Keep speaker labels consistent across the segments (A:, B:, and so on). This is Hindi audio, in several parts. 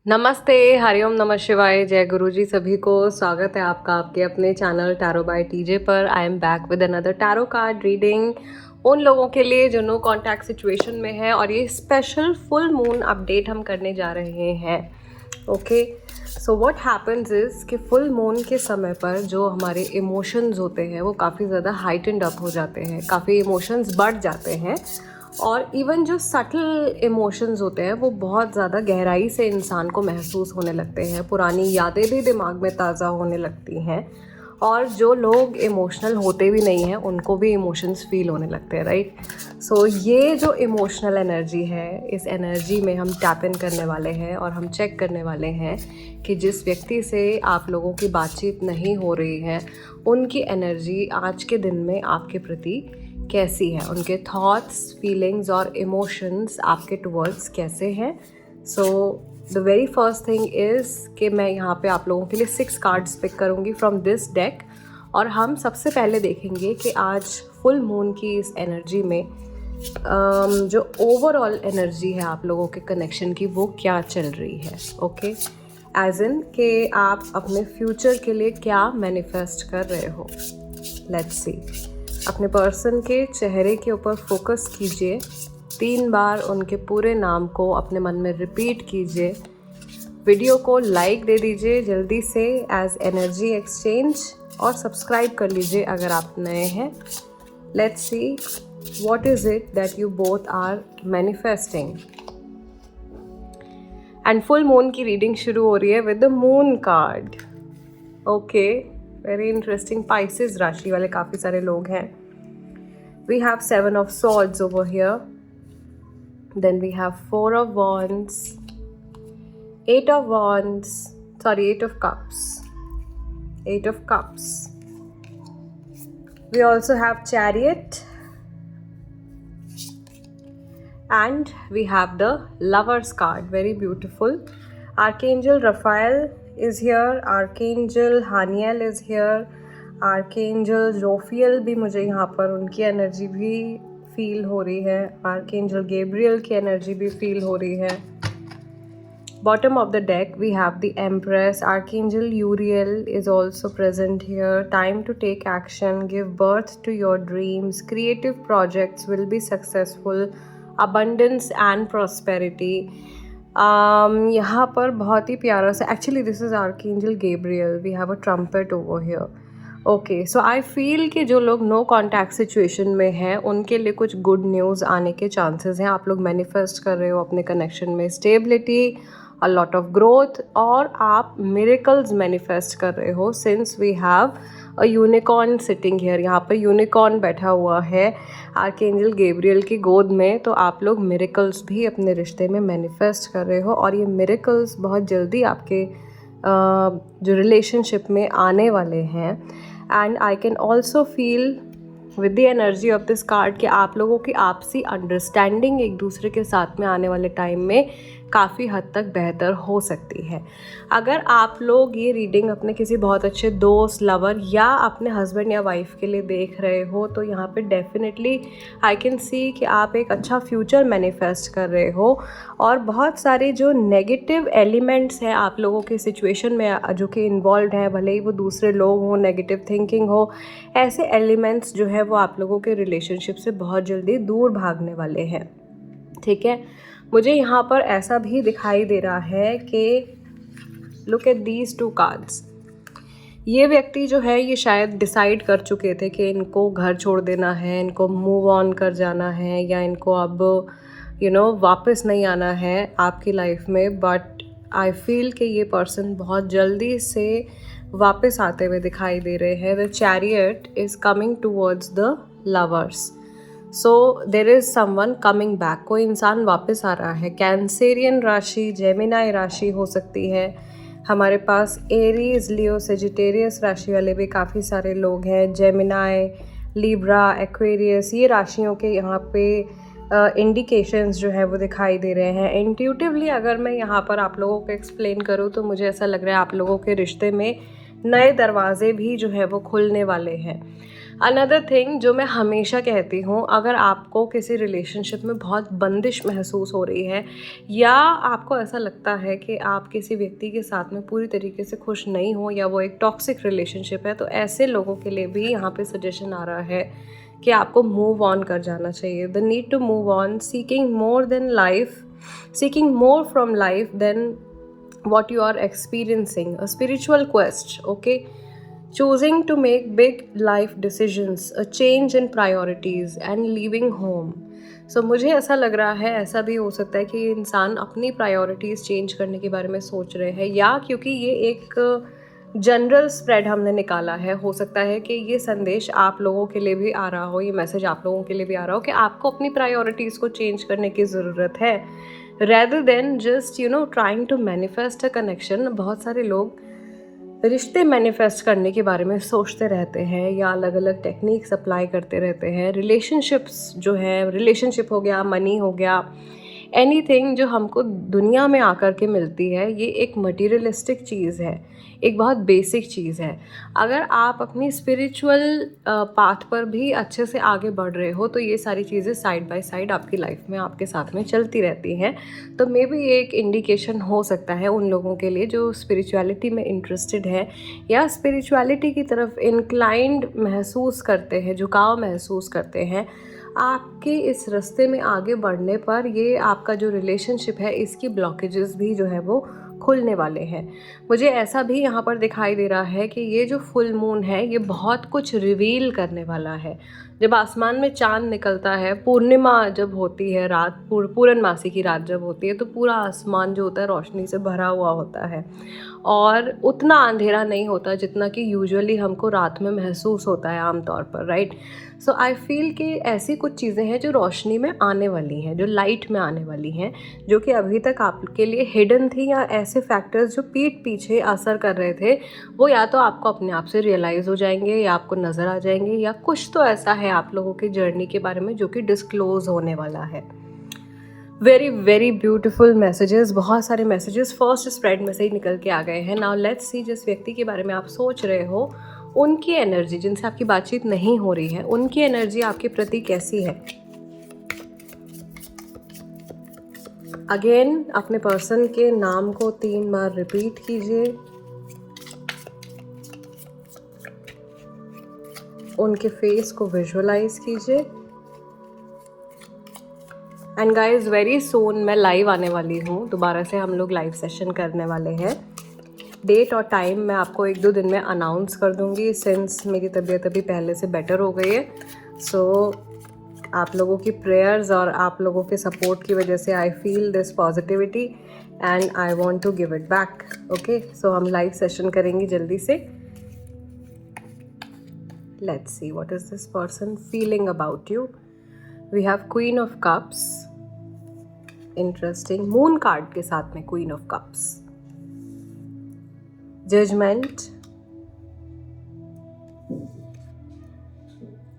A: नमस्ते, हरिओम नमः शिवाय, जय गुरु जी सभी को। स्वागत है आपका आपके अपने चैनल टैरो बाय टीजे पर। I am back with another tarot card reading उन लोगों के लिए जो नो कॉन्टैक्ट सिचुएशन में है, और ये स्पेशल फुल मून अपडेट हम करने जा रहे हैं। Okay, so what happens is कि फुल मून के समय पर जो हमारे इमोशंस होते हैं वो काफ़ी ज़्यादा हाइटेंड अप हो जाते हैं, काफ़ी इमोशंस बढ़ जाते हैं, और इवन जो सटल इमोशंस होते हैं वो बहुत ज़्यादा गहराई से इंसान को महसूस होने लगते हैं। पुरानी यादें भी दिमाग में ताज़ा होने लगती हैं, और जो लोग इमोशनल होते भी नहीं हैं उनको भी इमोशंस फील होने लगते हैं, राइट। सो ये जो इमोशनल एनर्जी है, इस एनर्जी में हम टैप इन करने वाले हैं और हम चेक करने वाले हैं कि जिस व्यक्ति से आप लोगों की बातचीत नहीं हो रही है उनकी एनर्जी आज के दिन में आपके प्रति कैसी है, उनके थॉट्स, फीलिंग्स और इमोशंस आपके टुवर्ड्स कैसे हैं। So the very first thing is कि मैं यहाँ पे आप लोगों के लिए 6 कार्ड्स पिक करूँगी फ्रॉम दिस डेक, और हम सबसे पहले देखेंगे कि आज फुल मून की इस एनर्जी में जो ओवरऑल एनर्जी है आप लोगों के कनेक्शन की वो क्या चल रही है। ओके, एज इन कि आप अपने फ्यूचर के लिए क्या मैनिफेस्ट कर रहे हो। Let's see. अपने पर्सन के चेहरे के ऊपर फोकस कीजिए, 3 बार उनके पूरे नाम को अपने मन में रिपीट कीजिए। वीडियो को लाइक दे दीजिए जल्दी से एज एनर्जी एक्सचेंज, और सब्सक्राइब कर लीजिए अगर आप नए हैं। Let's see what is it that you both are manifesting. And full moon की रीडिंग शुरू हो रही है with the moon card. Okay, very interesting. Pisces राशि वाले काफ़ी सारे लोग हैं। We have 7 of swords over here. Then we have 4 of wands, 8 of wands, 8 of cups, 8 of cups. We also have chariot, and we have the lovers card. Very beautiful. Archangel Raphael is here. Archangel Haniel is here. Archangel Jophiel भी मुझे यहाँ पर उनकी एनर्जी भी फील हो रही है। आर्कएंजल गैब्रियल की एनर्जी भी फील हो रही है। Bottom of the deck we have the empress. Archangel Uriel is also present here. Time to take action, give birth to your dreams, creative projects will be successful, abundance and prosperity. यहाँ पर बहुत ही प्यारा सा, actually this is archangel Gabriel. We have a trumpet over here. Okay, so I feel कि जो लोग नो कॉन्टैक्ट सिचुएशन में हैं उनके लिए कुछ गुड न्यूज़ आने के चांसेस हैं। आप लोग मैनिफेस्ट कर रहे हो अपने कनेक्शन में stability, a lot of growth, और आप मिरेकल्स मैनिफेस्ट कर रहे हो since we have a unicorn sitting here. यहाँ पर यूनिकॉर्न बैठा हुआ है आर्कएंजल गैब्रियल की गोद में। तो आप लोग मिरेकल्स भी अपने रिश्ते में मैनिफेस्ट कर रहे हो, और ये मिरेकल्स बहुत जल्दी आपके जो रिलेशनशिप में आने वाले हैं। And I can also feel with the energy of this card कि आप लोगों की आपसी अंडरस्टैंडिंग एक दूसरे के साथ में आने वाले टाइम में काफ़ी हद तक बेहतर हो सकती है। अगर आप लोग ये रीडिंग अपने किसी बहुत अच्छे दोस्त, लवर या अपने हस्बैंड या वाइफ के लिए देख रहे हो तो यहाँ पे डेफिनेटली आई कैन सी कि आप एक अच्छा फ्यूचर मैनिफेस्ट कर रहे हो, और बहुत सारे जो नेगेटिव एलिमेंट्स हैं आप लोगों के सिचुएशन में जो कि इन्वॉल्व हैं, भले ही वो दूसरे लोग हों, नेगेटिव थिंकिंग हो, ऐसे एलिमेंट्स जो है वो आप लोगों के रिलेशनशिप से बहुत जल्दी दूर भागने वाले हैं। ठीक है, मुझे यहाँ पर ऐसा भी दिखाई दे रहा है कि लुक एट दीज 2 कार्ड्स। ये व्यक्ति जो है ये शायद डिसाइड कर चुके थे कि इनको घर छोड़ देना है, इनको मूव ऑन कर जाना है, या इनको अब वापस नहीं आना है आपकी लाइफ में। बट आई फील कि ये पर्सन बहुत जल्दी से वापस आते हुए दिखाई दे रहे हैं। The chariot is coming towards the lovers. So there is someone coming back. कोई इंसान वापस आ रहा है। कैंसेरियन राशि, जेमिनाई राशि हो सकती है। हमारे पास एरीज, लियो, सेजिटेरियस राशि वाले भी काफ़ी सारे लोग हैं। जेमिनाई, लिब्रा, एक्वेरियस, ये राशियों के यहाँ पे इंडिकेशंस जो है वो दिखाई दे रहे हैं। इंट्यूटिवली अगर मैं यहाँ पर आप लोगों को एक्सप्लेन करूँ तो मुझे ऐसा लग रहा है आप लोगों के रिश्ते में नए दरवाजे भी जो है वो खुलने वाले हैं। अनदर थिंग जो मैं हमेशा कहती हूँ, अगर आपको किसी रिलेशनशिप में बहुत बंदिश महसूस हो रही है या आपको ऐसा लगता है कि आप किसी व्यक्ति के साथ में पूरी तरीके से खुश नहीं हो या वो एक टॉक्सिक रिलेशनशिप है, तो ऐसे लोगों के लिए भी यहाँ पे सजेशन आ रहा है कि आपको मूव ऑन कर जाना चाहिए. The need to move on, seeking more than life, seeking more from life than what you are experiencing, a spiritual quest, okay, choosing to make big life decisions, a change in priorities and leaving home. So मुझे ऐसा लग रहा है, ऐसा भी हो सकता है कि इंसान अपनी प्रायोरिटीज़ चेंज करने के बारे में सोच रहे हैं, या क्योंकि ये एक जनरल स्प्रेड हमने निकाला है, हो सकता है कि ये संदेश आप लोगों के लिए भी आ रहा हो, ये मैसेज आप लोगों के लिए भी आ रहा हो कि आपको अपनी प्रायोरिटीज़ को चेंज करने की ज़रूरत है, rather than just trying to manifest a connection. बहुत सारे लोग रिश्ते मैनिफेस्ट करने के बारे में सोचते रहते हैं या अलग अलग टेक्निक्स अप्लाई करते रहते हैं. रिलेशनशिप्स जो है, रिलेशनशिप हो गया, मनी हो गया, एनीथिंग जो हमको दुनिया में आकर के मिलती है, ये एक मटीरियलिस्टिक चीज़ है, एक बहुत बेसिक चीज़ है. अगर आप अपनी स्पिरिचुअल पाथ पर भी अच्छे से आगे बढ़ रहे हो तो ये सारी चीज़ें साइड बाय साइड आपकी लाइफ में आपके साथ में चलती रहती हैं. तो मे बी ये एक इंडिकेशन हो सकता है उन लोगों के लिए जो स्पिरिचुअलिटी में इंटरेस्टेड है या स्पिरिचुअलिटी की तरफ इंक्लाइंड महसूस करते हैं, झुकाव महसूस करते हैं. आपके इस रास्ते में आगे बढ़ने पर ये आपका जो रिलेशनशिप है, इसकी ब्लॉकेजेस भी जो है वो खुलने वाले हैं. मुझे ऐसा भी यहाँ पर दिखाई दे रहा है कि ये जो फुल मून है, ये बहुत कुछ रिवील करने वाला है. जब आसमान में चांद निकलता है, पूर्णिमा जब होती है, रात पूर्णमासी की रात जब होती है, तो पूरा आसमान जो होता है रोशनी से भरा हुआ होता है और उतना अंधेरा नहीं होता जितना कि यूजुअली हमको रात में महसूस होता है आमतौर पर, राइट. सो आई फील कि ऐसी कुछ चीज़ें हैं जो रोशनी में आने वाली हैं, जो लाइट में आने वाली हैं, जो कि अभी तक आपके लिए हिडन थी, या ऐसे फैक्टर्स जो पीठ पीछे असर कर रहे थे, वो या तो आपको अपने आप से रियलाइज़ हो जाएंगे या आपको नज़र आ जाएंगे, या कुछ तो ऐसा है आप लोगों की जर्नी के बारे में जो कि डिस्क्लोज होने वाला है. वेरी वेरी ब्यूटीफुल मैसेजेस, बहुत सारे मैसेजेस फर्स्ट स्प्रेड में से ही निकल के आ गए हैं. नाउ लेट्स सी, जिस व्यक्ति के बारे में आप सोच रहे हो, उनकी एनर्जी, जिनसे आपकी बातचीत नहीं हो रही है, उनकी एनर्जी आपके प्रति कैसी है. अगेन अपने पर्सन के नाम को 3 बार रिपीट कीजिए. उनके फेस को विजुअलाइज कीजिए. एंड गाइज, वेरी सून मैं लाइव आने वाली हूँ, दोबारा से हम लोग लाइव सेशन करने वाले हैं. डेट और टाइम मैं आपको 1-2 दिन में अनाउंस कर दूँगी, सिंस मेरी तबीयत अभी पहले से बेटर हो गई है. सो आप लोगों की प्रेयर्स और आप लोगों के सपोर्ट की वजह से I feel this positivity and I want to give it back. Okay, so हम लाइव सेशन करेंगे जल्दी से. Let's see what is this person feeling about you. We have queen of cups, interesting. Moon card के साथ में queen of cups, judgement,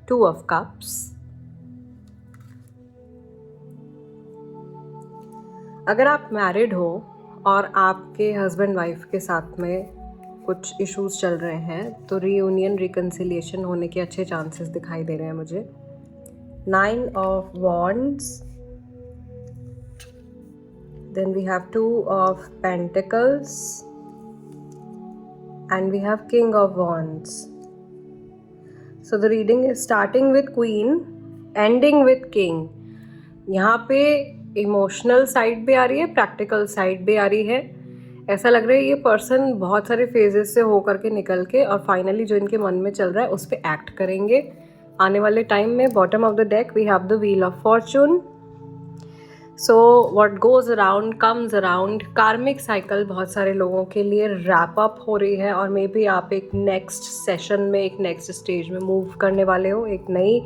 A: 2 of cups. अगर आप मैरिड हो और आपके हस्बैंड वाइफ के साथ में कुछ इश्यूज चल रहे हैं, तो रीयूनियन, रिकन्सिलिएशन होने के अच्छे चांसेस दिखाई दे रहे हैं मुझे. 9 of wands, then we have 2 of pentacles and we have king of wands. So the reading is starting with queen, ending with king. यहाँ पे इमोशनल साइड भी आ रही है, प्रैक्टिकल साइड भी आ रही है. ऐसा लग रहा है ये पर्सन बहुत सारे फेजेस से होकर के निकल के और फाइनली जो इनके मन में चल रहा है उस पर एक्ट करेंगे आने वाले टाइम में. Bottom of the deck we have the wheel of fortune. So what goes around comes around. Karmic cycle बहुत सारे लोगों के लिए रैप अप हो रही है और मे बी आप एक नेक्स्ट सेशन में, एक नेक्स्ट स्टेज में मूव करने वाले हो. एक नई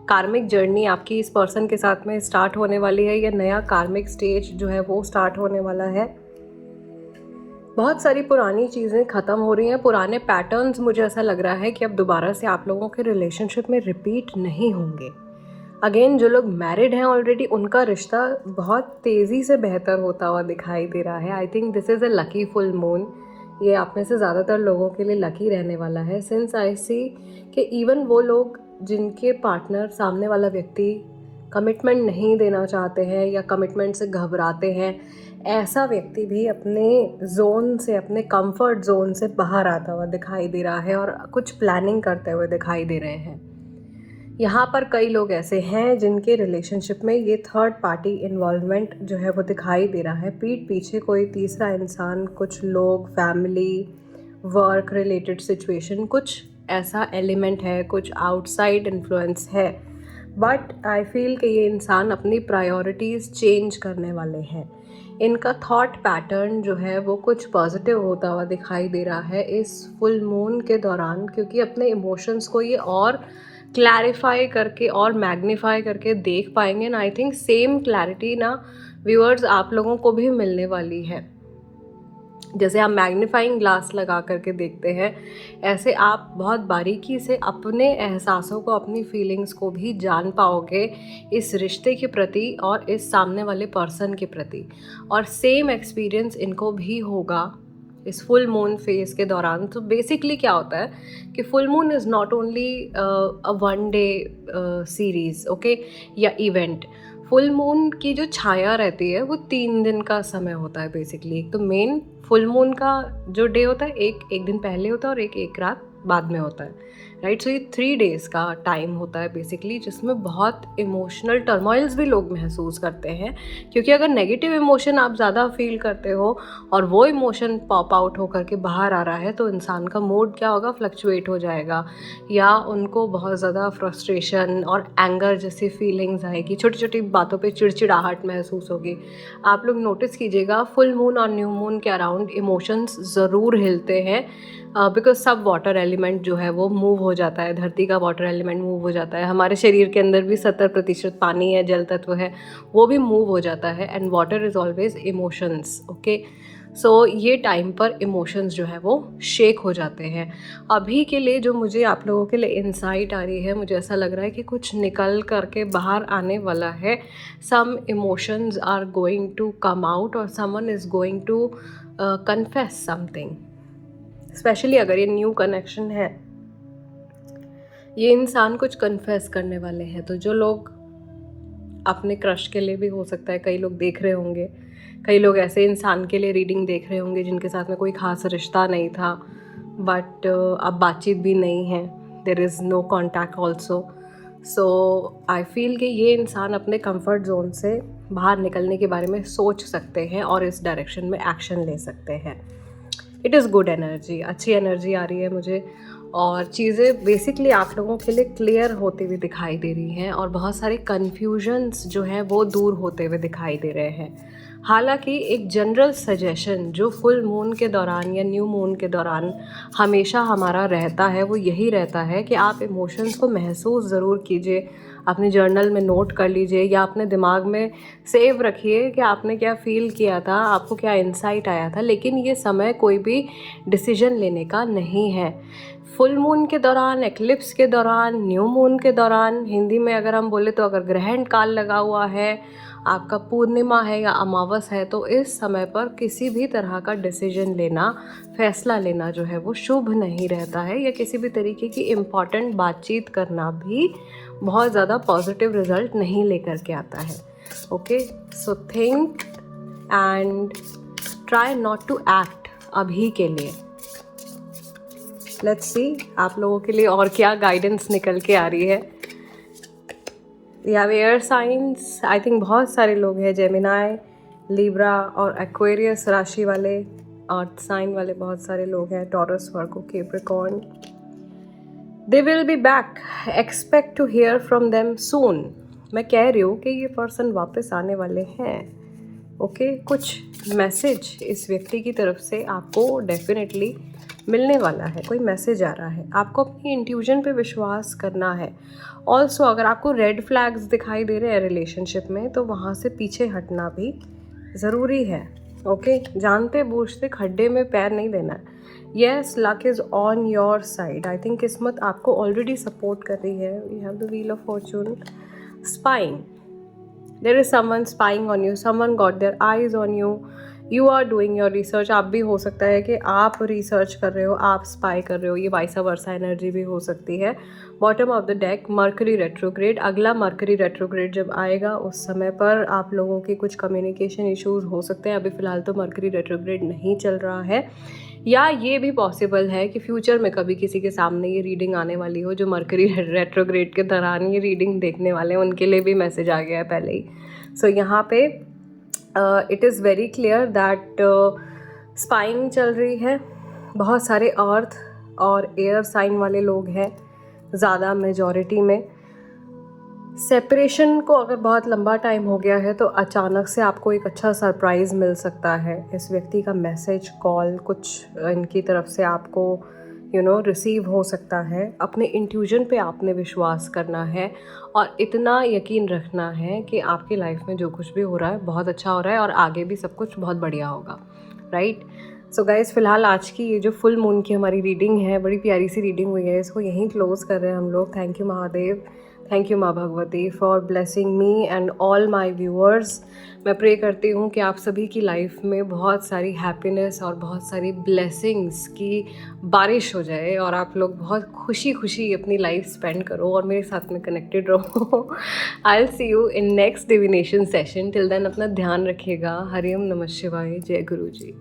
A: कार्मिक जर्नी आपकी इस पर्सन के साथ में स्टार्ट होने वाली है. या नया कार्मिक स्टेज जो है वो स्टार्ट होने वाला है. बहुत सारी पुरानी चीज़ें ख़त्म हो रही हैं, पुराने पैटर्न्स मुझे ऐसा लग रहा है कि अब दोबारा से आप लोगों के रिलेशनशिप में रिपीट नहीं होंगे. अगेन जो लोग मैरिड हैं ऑलरेडी, उनका रिश्ता बहुत तेज़ी से बेहतर होता हुआ दिखाई दे रहा है. I think this is a lucky full moon. ये आप में से ज़्यादातर लोगों के लिए लकी रहने वाला है, सिंस आई सी कि इवन वो लोग जिनके पार्टनर, सामने वाला व्यक्ति कमिटमेंट नहीं देना चाहते हैं या कमिटमेंट से घबराते हैं, ऐसा व्यक्ति भी अपने जोन से, अपने कंफर्ट जोन से बाहर आता हुआ दिखाई दे रहा है और कुछ प्लानिंग करते हुए दिखाई दे रहे हैं। यहाँ पर कई लोग ऐसे हैं जिनके रिलेशनशिप में ये थर्ड पार्टी इन्वॉल्वमेंट जो है वो दिखाई दे रहा है। पीठ पीछे कोई तीसरा इंसान, कुछ लोग, फैमिली, वर्क रिलेटेड सिचुएशन, कुछ ऐसा एलिमेंट है, कुछ आउटसाइड इन्फ्लुएंस है। बट आई फील कि ये इंसान अपनी प्रायोरिटीज़ चेंज करने वाले हैं। इनका थॉट पैटर्न जो है वो कुछ पॉजिटिव होता हुआ दिखाई दे रहा है इस फुल मून के दौरान, क्योंकि अपने इमोशंस को ये और क्लैरिफाई करके और मैग्नीफाई करके देख पाएंगे ना। आई थिंक सेम क्लैरिटी ना व्यूअर्स आप लोगों को भी मिलने वाली है। जैसे आप मैग्नीफाइंग ग्लास लगा करके देखते हैं, ऐसे आप बहुत बारीकी से अपने एहसासों को, अपनी फीलिंग्स को भी जान पाओगे इस रिश्ते के प्रति और इस सामने वाले पर्सन के प्रति। और सेम एक्सपीरियंस इनको भी होगा इस फुल मून फेज के दौरान। तो बेसिकली क्या होता है कि full moon is not only a one day series, okay, या इवेंट। फुल मून की जो छाया रहती है वो 3 दिन का समय होता है बेसिकली। एक तो मेन फुल मून का जो डे होता है, एक दिन पहले होता है और एक रात बाद में होता है, राइट। सो ये 3 डेज़ का टाइम होता है बेसिकली, जिसमें बहुत इमोशनल टर्मोइल्स भी लोग महसूस करते हैं। क्योंकि अगर नेगेटिव इमोशन आप ज़्यादा फील करते हो और वो इमोशन पॉप आउट होकर के बाहर आ रहा है, तो इंसान का मूड क्या होगा, फ्लक्चुएट हो जाएगा, या उनको बहुत ज़्यादा फ्रस्ट्रेशन और एंगर जैसी फीलिंग्स आएगी, छोटी छोटी बातों पे चिड़चिड़ाहट महसूस होगी। आप लोग नोटिस कीजिएगा फुल मून और न्यू मून के अराउंड इमोशंस ज़रूर हिलते हैं, बिकॉज सब वाटर एलिमेंट जो है वो मूव हो जाता है, धरती का वाटर एलिमेंट मूव हो जाता है। हमारे शरीर के अंदर भी 70% पानी है, जल तत्व है, वो भी मूव हो जाता है। And water is always emotions, okay. So ये टाइम पर इमोशंस जो है वो शेक हो जाते हैं। अभी के लिए जो मुझे आप लोगों के लिए इंसाइट आ रही है, मुझे ऐसा लग रहा है कि कुछ निकल करके बाहर आने वाला है। Some emotions are going to come out और someone is going to confess something. Specially अगर ये न्यू कनेक्शन है, ये इंसान कुछ कन्फेस करने वाले हैं। तो जो लोग अपने क्रश के लिए भी हो सकता है, कई लोग देख रहे होंगे, कई लोग ऐसे इंसान के लिए रीडिंग देख रहे होंगे जिनके साथ में कोई ख़ास रिश्ता नहीं था, बट अब बातचीत भी नहीं है, there is no contact also. So I feel कि ये इंसान अपने कंफर्ट जोन से बाहर निकलने के बारे में सोच सकते हैं और इस डायरेक्शन में एक्शन ले सकते हैं। इट इज़ गुड एनर्जी, अच्छी एनर्जी आ रही है मुझे, और चीज़ें बेसिकली आप लोगों के लिए क्लियर होती हुई दिखाई दे रही हैं और बहुत सारे कन्फ्यूजन्स जो हैं वो दूर होते हुए दिखाई दे रहे हैं। हालांकि एक जनरल सजेशन जो फुल मून के दौरान या न्यू मून के दौरान हमेशा हमारा रहता है, वो यही रहता है कि आप इमोशंस को महसूस ज़रूर कीजिए, अपने जर्नल में नोट कर लीजिए या अपने दिमाग में सेव रखिए कि आपने क्या फ़ील किया था, आपको क्या इंसाइट आया था। लेकिन ये समय कोई भी डिसीजन लेने का नहीं है। फुल मून के दौरान, एक्लिप्स के दौरान, न्यू मून के दौरान, हिंदी में अगर हम बोले तो अगर ग्रहण काल लगा हुआ है, आपका पूर्णिमा है या अमावस है, तो इस समय पर किसी भी तरह का डिसीजन लेना, फैसला लेना जो है वो शुभ नहीं रहता है, या किसी भी तरीके की इम्पॉर्टेंट बातचीत करना भी बहुत ज़्यादा पॉजिटिव रिजल्ट नहीं लेकर के आता है। Okay, so think and try not to act अभी के लिए। लेट्स सी आप लोगों के लिए और क्या गाइडेंस निकल के आ रही है। या एयर साइंस, आई थिंक बहुत सारे लोग हैं, जेमिनाई, लिब्रा और एक्वेरियस राशि वाले, अर्थ साइन वाले बहुत सारे लोग हैं, Taurus, Virgo, Capricorn. They will be back, expect to hear from them soon. मैं कह रही हूँ कि ये पर्सन वापस आने वाले हैं। ओके, कुछ मैसेज इस व्यक्ति की तरफ से आपको डेफिनेटली मिलने वाला है, कोई मैसेज आ रहा है। आपको अपनी इंट्यूजन पे विश्वास करना है। ऑल्सो अगर आपको रेड फ्लैग्स दिखाई दे रहे हैं रिलेशनशिप में, तो वहाँ से पीछे हटना भी ज़रूरी है। ओके, जानते बूझते खड्डे में पैर नहीं देना है। Yes, luck is on your side. I think किस्मत आपको ऑलरेडी सपोर्ट कर रही है। We have the wheel of fortune, spying. There is someone spying on you, someone got their eyes on you. You are doing your research. आप भी हो सकता है कि आप रिसर्च कर रहे हो, आप स्पाई कर रहे हो, ये वाइसा वर्सा एनर्जी भी हो सकती है। Bottom of the deck mercury retrograde. अगला मर्करी रेट्रोग्रेड जब आएगा उस समय पर आप लोगों के कुछ कम्युनिकेशन इश्यूज हो सकते हैं। अभी फ़िलहाल तो मर्करी रेट्रोग्रेड नहीं चल रहा है, या ये भी पॉसिबल है कि फ्यूचर में कभी किसी के सामने ये रीडिंग आने वाली हो जो मर्करी रेट्रोग्रेड के दौरान ये रीडिंग देखने वाले हैं, उनके लिए भी मैसेज आ गया है पहले ही। सो यहाँ पे it is very clear that spying चल रही है। बहुत सारे अर्थ और एयर साइन वाले लोग हैं ज़्यादा मेजॉरिटी में। सेपरेशन को अगर बहुत लंबा टाइम हो गया है तो अचानक से आपको एक अच्छा सरप्राइज़ मिल सकता है। इस व्यक्ति का मैसेज, कॉल कुछ इनकी तरफ से आपको रिसीव हो सकता है। अपने इंट्यूजन पे आपने विश्वास करना है और इतना यकीन रखना है कि आपकी लाइफ में जो कुछ भी हो रहा है बहुत अच्छा हो रहा है और आगे भी सब कुछ बहुत बढ़िया होगा, राइट। सो गाइज़, फ़िलहाल आज की ये जो फुल मून की हमारी रीडिंग है, बड़ी प्यारी सी रीडिंग हुई है, इसको यहीं क्लोज़ कर रहे हैं हम लोग। Thank you Mahadev, thank you माँ Bhagwati for blessing me and all my viewers. मैं प्रे करती हूँ कि आप सभी की लाइफ में बहुत सारी हैप्पीनेस और बहुत सारी ब्लेसिंग्स की बारिश हो जाए और आप लोग बहुत खुशी खुशी अपनी लाइफ स्पेंड करो और मेरे साथ में कनेक्टेड रहो। I will see you in next divination session. Till then अपना ध्यान रखिएगा। हरिओम नमः शिवाय। जय गुरु जी।